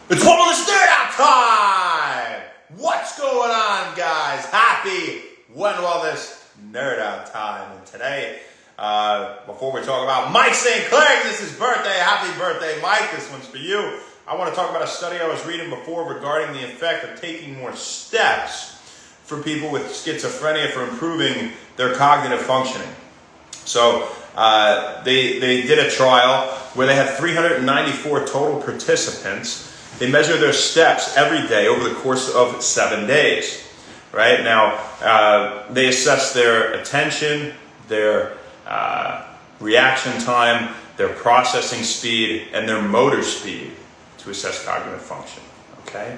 It's Wellness Nerd Out time! What's going on, guys? Happy Wellness Nerd Out time. And today, before we talk about Mike St. Clair, this is birthday. Happy birthday, Mike. This one's for you. I want to talk about a study I was reading before regarding the effect of taking more steps for people with schizophrenia for improving their cognitive functioning. So, they did a trial where they had 394 total participants. They measured their steps every day over the course of 7 days. Right now, they assessed their attention, their reaction time, their processing speed, and their motor speed to assess cognitive function. Okay.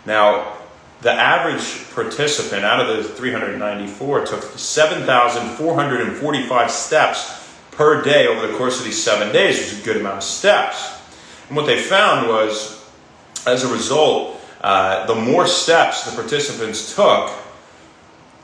Now, the average participant out of the 394 took 7,445 steps per day over the course of these 7 days, which is a good amount of steps. And what they found was, as a result, the more steps the participants took,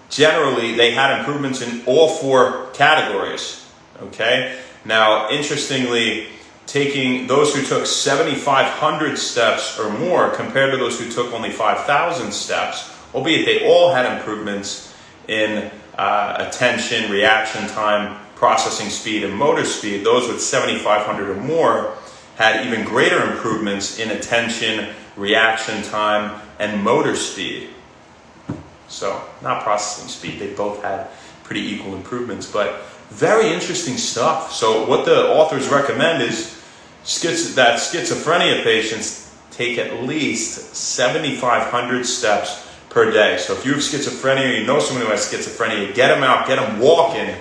generally they had improvements in all four categories. Okay? Now, interestingly, taking those who took 7,500 steps or more compared to those who took only 5,000 steps, albeit they all had improvements in attention, reaction time, processing speed, and motor speed, those with 7,500 or more had even greater improvements in attention, reaction time, and motor speed. So, not processing speed, they both had pretty equal improvements, but very interesting stuff. So what the authors recommend is that schizophrenia patients take at least 7,500 steps per day. So if you have schizophrenia or you know someone who has schizophrenia, get them out, get them walking,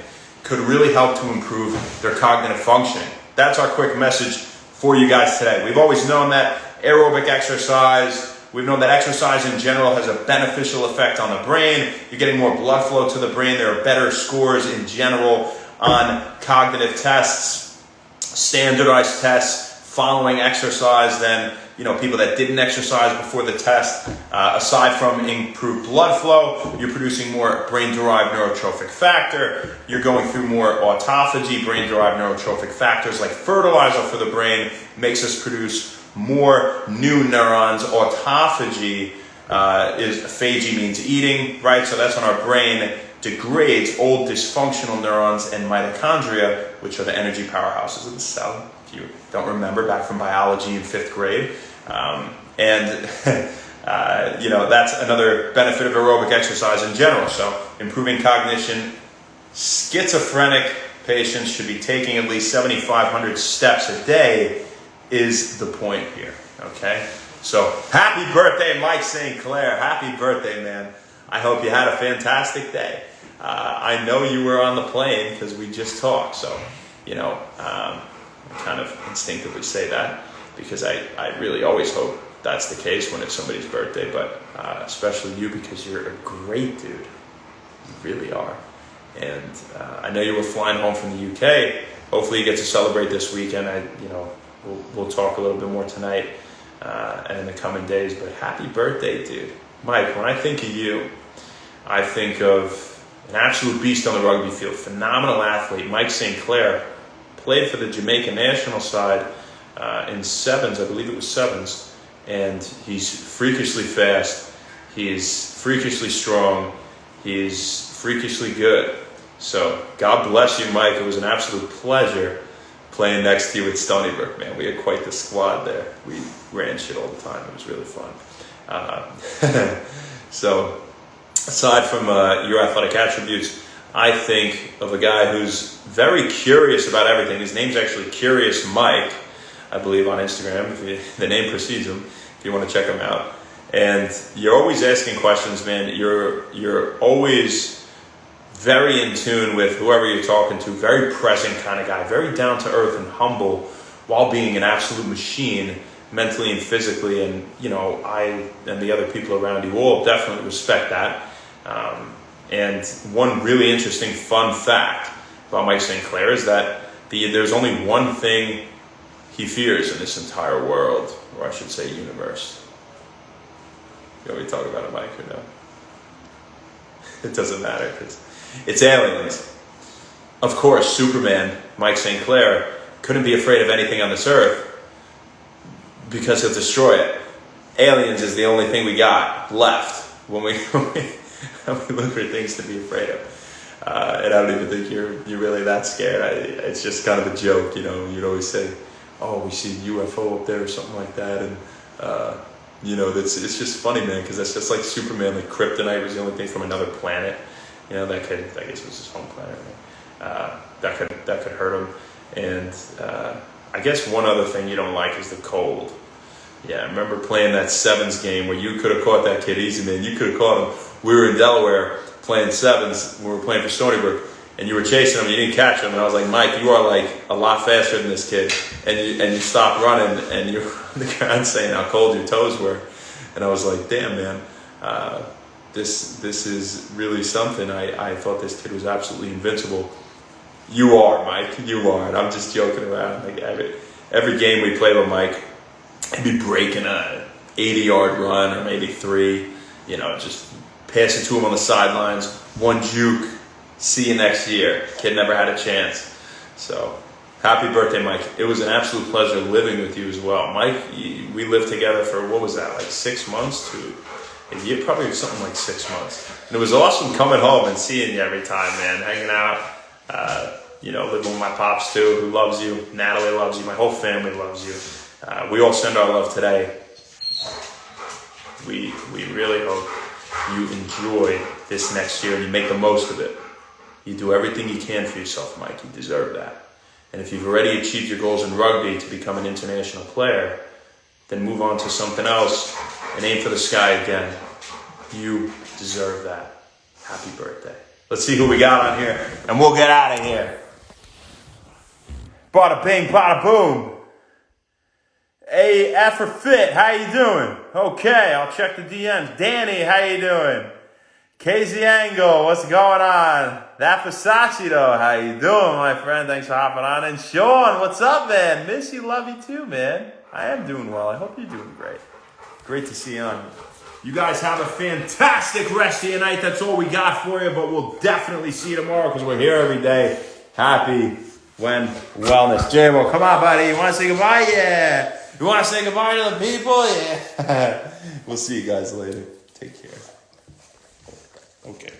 could really help to improve their cognitive functioning. That's our quick message for you guys today. We've always known that aerobic exercise, we've known that exercise in general has a beneficial effect on the brain. You're getting more blood flow to the brain. There are better scores in general on cognitive tests, standardized tests following exercise than people that didn't exercise before the test. Aside from improved blood flow, you're producing more brain-derived neurotrophic factor. You're going through more autophagy. Brain-derived neurotrophic factors like fertilizer for the brain makes us produce more new neurons. Autophagy phagy means eating, right? So that's when our brain degrades old dysfunctional neurons and mitochondria, which are the energy powerhouses of the cell. If you don't remember back from biology in 5th grade. That's another benefit of aerobic exercise in general. So improving cognition, schizophrenic patients should be taking at least 7,500 steps a day is the point here, okay? So happy birthday, Mike St. Clair. Happy birthday, man. I hope you had a fantastic day. I know you were on the plane because we just talked, so, I kind of instinctively say that because I really always hope that's the case when it's somebody's birthday, but especially you because you're a great dude. You really are. And I know you were flying home from the UK. Hopefully you get to celebrate this weekend. We'll talk a little bit more tonight and in the coming days, but happy birthday, dude. Mike, when I think of you, I think of an absolute beast on the rugby field, phenomenal athlete. Mike St. Clair played for the Jamaican national side in sevens, I believe it was sevens, and he's freakishly fast, he's freakishly strong, he's freakishly good. So God bless you, Mike. It was an absolute pleasure playing next to you at Stony Brook, man. We had quite the squad there. We ran shit all the time. It was really fun. So, aside from your athletic attributes, I think of a guy who's very curious about everything. His name's actually Curious Mike, I believe, on Instagram. The name precedes him, if you want to check him out. And you're always asking questions, man. You're always very in tune with whoever you're talking to, very present kind of guy, very down to earth and humble while being an absolute machine mentally and physically. And, I and the other people around you all definitely respect that. And one really interesting fun fact about Mike St. Clair is that there's only one thing he fears in this entire world, or I should say universe. You want me to talk about it, Mike, or no? It doesn't matter because it's aliens. Of course, Superman, Mike St. Clair, couldn't be afraid of anything on this earth because he'll destroy it. aliens is the only thing we got left when we look for things to be afraid of. And I don't even think you're really that scared. It's just kind of a joke, you know. You'd always say, "Oh, we see a UFO up there" or something like that, and you know, it's just funny, man, because that's just like Superman. Like kryptonite was the only thing from another planet, you know, that could, I guess it was his home planet, right? That could hurt him. And I guess one other thing you don't like is the cold. Yeah, I remember playing that sevens game where you could have caught that kid easy, man. You could have caught him. We were in Delaware playing sevens. We were playing for Stony Brook, and you were chasing him. You didn't catch him, and I was like, Mike, you are like a lot faster than this kid. And you stopped running, and you were on the ground saying how cold your toes were. And I was like, damn, man, this is really something. I thought this kid was absolutely invincible. You are, Mike. You are, and I'm just joking around. Like every game we play with Mike, he'd be breaking a 80-yard run or maybe 3. You know, just pass it to him on the sidelines. One juke. See you next year. Kid never had a chance. So, happy birthday, Mike. It was an absolute pleasure living with you as well. Mike, we lived together for, what was that, like 6 months to a year? Probably something like 6 months. And it was awesome coming home and seeing you every time, man. Hanging out. You know, living with my pops too, who loves you. Natalie loves you. My whole family loves you. We all send our love today. We really hope you enjoy this next year and you make the most of it. You do everything you can for yourself, Mike. You deserve that. And if you've already achieved your goals in rugby to become an international player, then move on to something else and aim for the sky again. You deserve that. Happy birthday. Let's see who we got on here, and we'll get out of here. Bada bing, bada boom. Hey, F for Fit, how you doing? Okay, I'll check the DMs. Danny, how you doing? KZ Angle, what's going on? That Versace though, how you doing, my friend? Thanks for hopping on. And Sean, what's up, man? Miss you, love you too, man. I am doing well. I hope you're doing great. Great to see you on. You guys have a fantastic rest of your night. That's all we got for you, but we'll definitely see you tomorrow because we're here every day. Happy when wellness. J-Mo, come on, buddy. You want to say goodbye? Yeah. You want to say goodbye to the people? Yeah. We'll see you guys later. Take care. Okay.